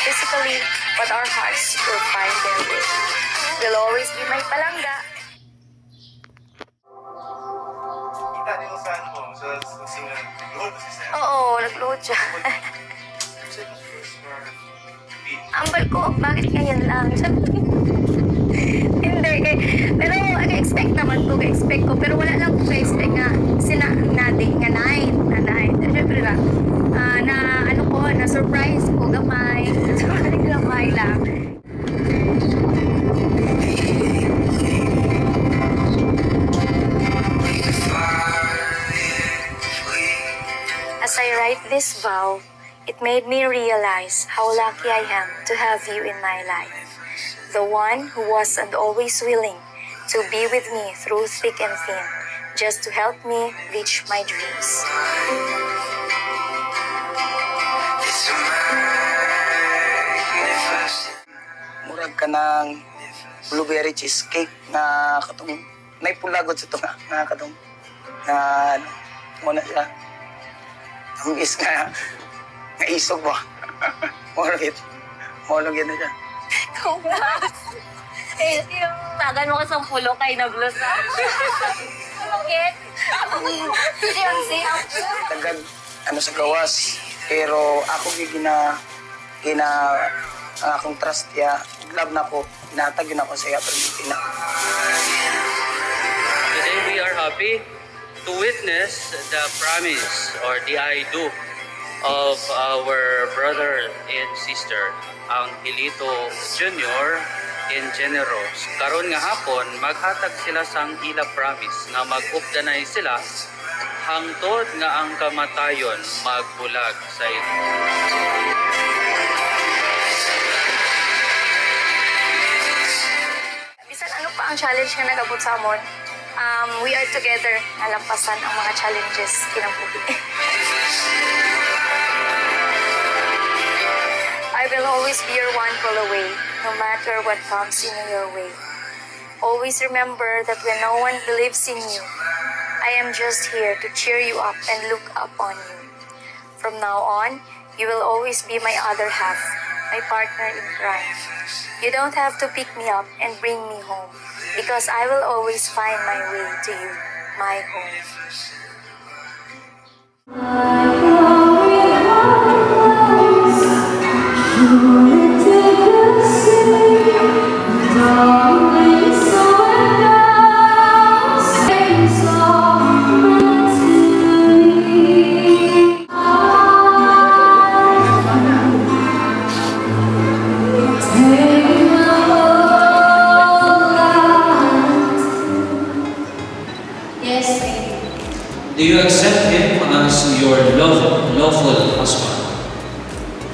physically, but our hearts will find their way. Will always be my palangga. Kita niyo sa ano po, sa singer, nag-load po si Sam. Oo, nag-load siya. Check the first part. Beat. Ambal ko, bakit ngayon lang? Hindi, pero nag-expect naman ko, expect ko, pero wala lang ko ka-expect nga, nga 9. Siyempre na ano ko, na-surprise ko, gamay, gamay lang. As I write this vow, it made me realize how lucky I am to have you in my life. The one who was and always willing to be with me through thick and thin, just to help me reach my dreams. Murag ka ng blueberry cheesecake na katong may pulagod sa tunga na katong na ano muna siya ang is nga isog ba murag yun na siya. Ikaw nga. Tagan mo kasang pulo kay na blusa. Bakit? Siyang. Tagad ano sa gawas pero ako gina ang akong trust ya love na ko natag yun ako sa iya permitin na. Today we are happy to witness the promise or the I do of our brother and sister, Angelito Jr. and Generos. Karon nga hapon, maghatag sila sang ila promise nga mag-updanay sila hangtod nga ang kamatayon magbulag sa ito. Bisan ano pa ang challenge nga nag-abot sa amon, we are together nalampasan ang mga challenges kinabuhi. I will always be your one call away, no matter what comes in your way. Always remember that when no one believes in you, I am just here to cheer you up and look up on you. From now on, you will always be my other half, my partner in crime. You don't have to pick me up and bring me home, because I will always find my way to you, my home. Do you accept him as your lawful husband?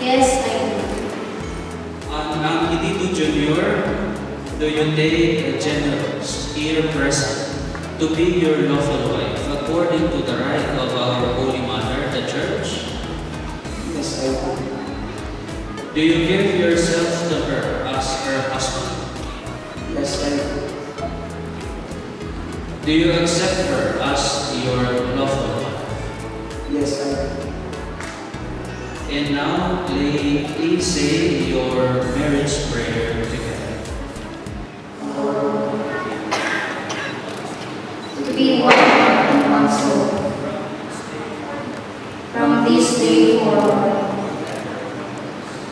Yes, I do. Angelito Jr., do you take Generos here present to be your lawful wife according to the right of our Holy Mother, the Church? Yes, I do. Do you give yourself to her as her husband? Yes, I do. Do you accept her as your lawful wife? Yes, I do. And now, please say your marriage prayer together. To be one heart and one soul. From this day forward,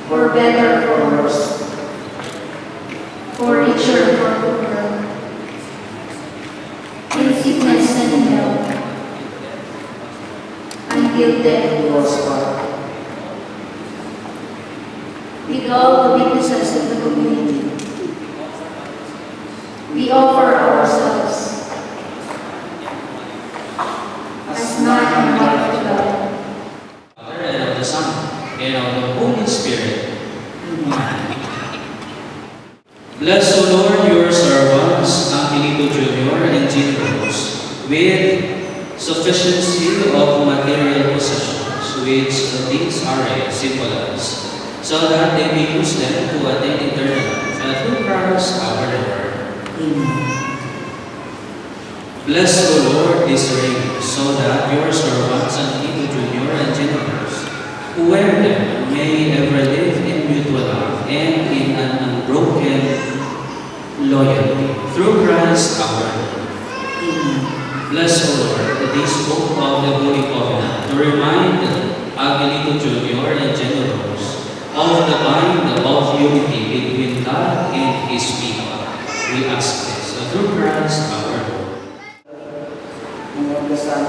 for better, for worse, for richer, for poorer, in sickness and in health, until death do us part. With all the weaknesses of the community, we offer ourselves as man and wife to God. Father, and of the Son, and of the Holy Spirit. Bless, O Lord, your servants, Angelito Jr. and Generos, with sufficiency of material possessions, which these are symbolized, so that they may use them to attain eternal life, and through Christ our Lord. Bless, O Lord, this ring, so that your servants, Angelito Jr. and Generos, who wear them, may ever live in mutual love and in an unbroken loyalty. Through Christ our Lord. Bless, O Lord, this book of the Holy Covenant to remind Aguilito Jr. and Jenny Rose of the bond of unity between God and His people. We ask this through Christ our Lord. And of the Son,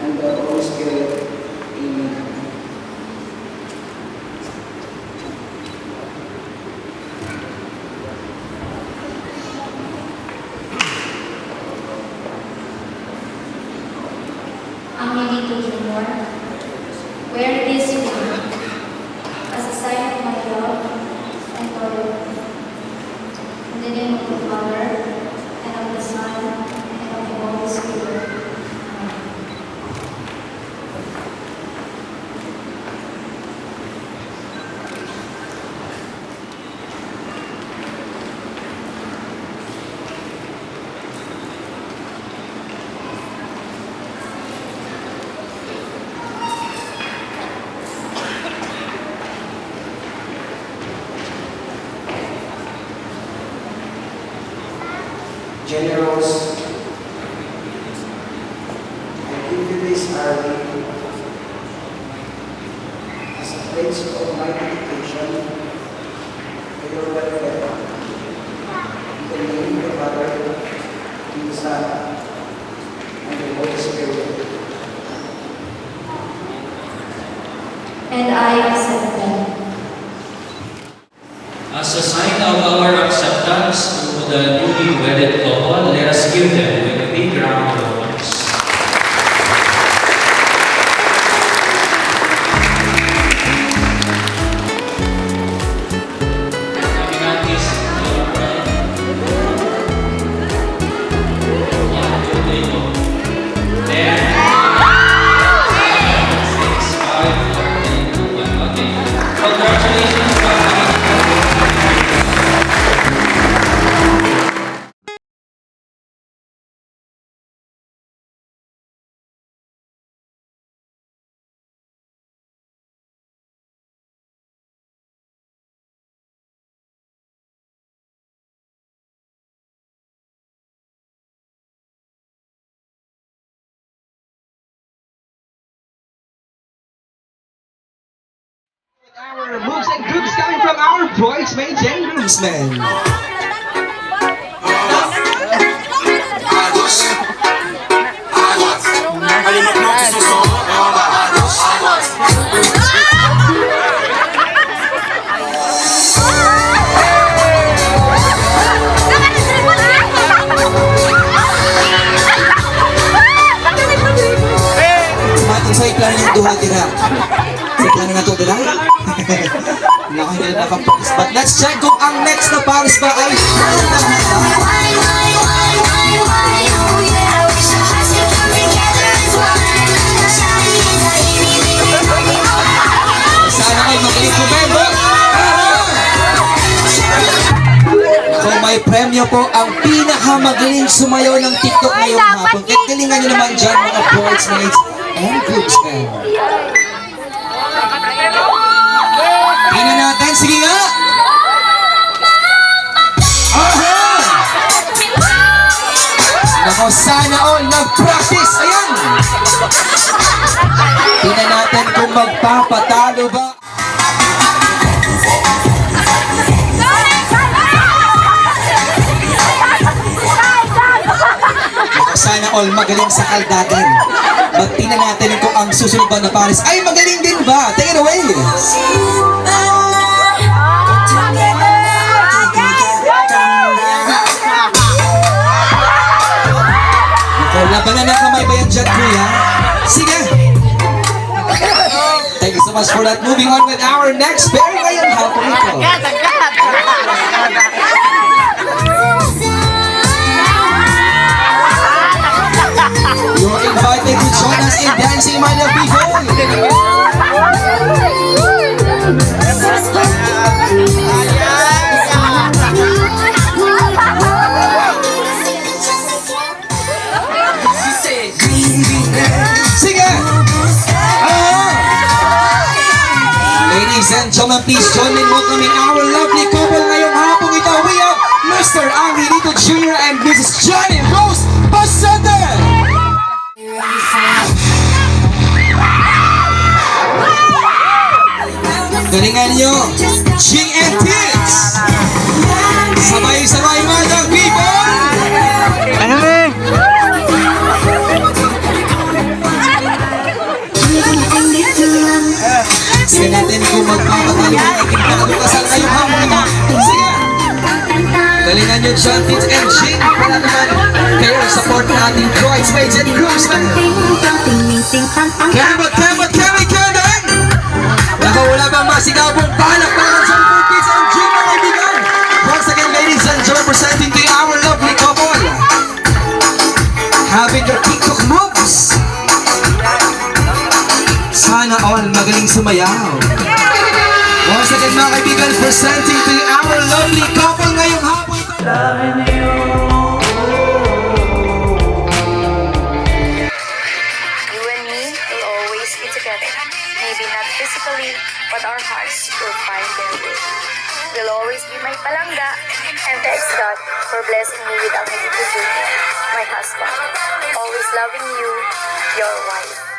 and the Holy Spirit. Amen. Angelito Jr., wear this ring as a sign of my love and loyalty. In the name of the Father, and of the Son, and of the Holy Spirit. Amen. Jenny Rose, I give you this ring as a pledge of my dedication to your welfare. In the name of the Father, and the Son, and the Holy Spirit. And I accept them. As a sign of our acceptance to the newly wedded couple, let us give them with a big round of applause. Coming out is our bride. 1, 2, 3, 4. 10, 6, 5, 4, 3, 2, 1. Okay. Congratulations, Papa. Our moves and groups coming from our bridesmaids and groomsmen. Mating sa iplano yung duha dira. Sa iplano na to dira. Naka hindi na nakapalis. But let's check kung ang next na pares ba ay sana kayo magaling kumembo. Kung may premyo po ang pinakamagaling sumayaw ng TikTok ngayong hapon. Kaya galingan nyo naman dyan mga bridesmaids and groomsmen. Tingnan natin, sige nga! Aha! Nako, sana all nag-practice. Ayan! Tingnan natin kung magpapatalo ba. Sana all magaling sa kaldagan. But tingnan natin kung ang susunod ba na pares ay magaling din ba? Take it away! Labanan ng kamay ba yan dyan, kuya? Sige! Thank you so much for that. Moving on with our next pairing ngayon, hapon ito. You're invited to join us in dancing, my love people. Sige! Ladies Ladies and gentlemen, please join me in welcoming our lovely couple ngayong hapong ito. We have Mr. Angelito Jr. and Mrs. Johnny Rose Pasante! Galingan nyo, Ching and Tits! Sabay-sabay madang people! Sige natin kung magpapatalo ng aking pakalukasan ngayong hapon ito. Sige! Galingan nyo dyan, Tits and Ching! Para naman kayo support ng ating bridesmaids and groomsmen! Kemot, kemot, kemi, kemeng! Naku, wala bang masigabong palakpakan sa for Tits and Ching mga kaibigan! Once again, ladies and gentlemen, presenting to you our lovely couple. Having your TikTok moves. Sana all magaling sumayaw. Once again, mga kaibigan, presenting to you our lovely couple ngayong hapon ito. You and me will always be together. Maybe not physically, but our hearts will find their way. You'll always be my palangga, and thanks God for blessing me with Angelito Jr., my husband. Always loving you, your wife.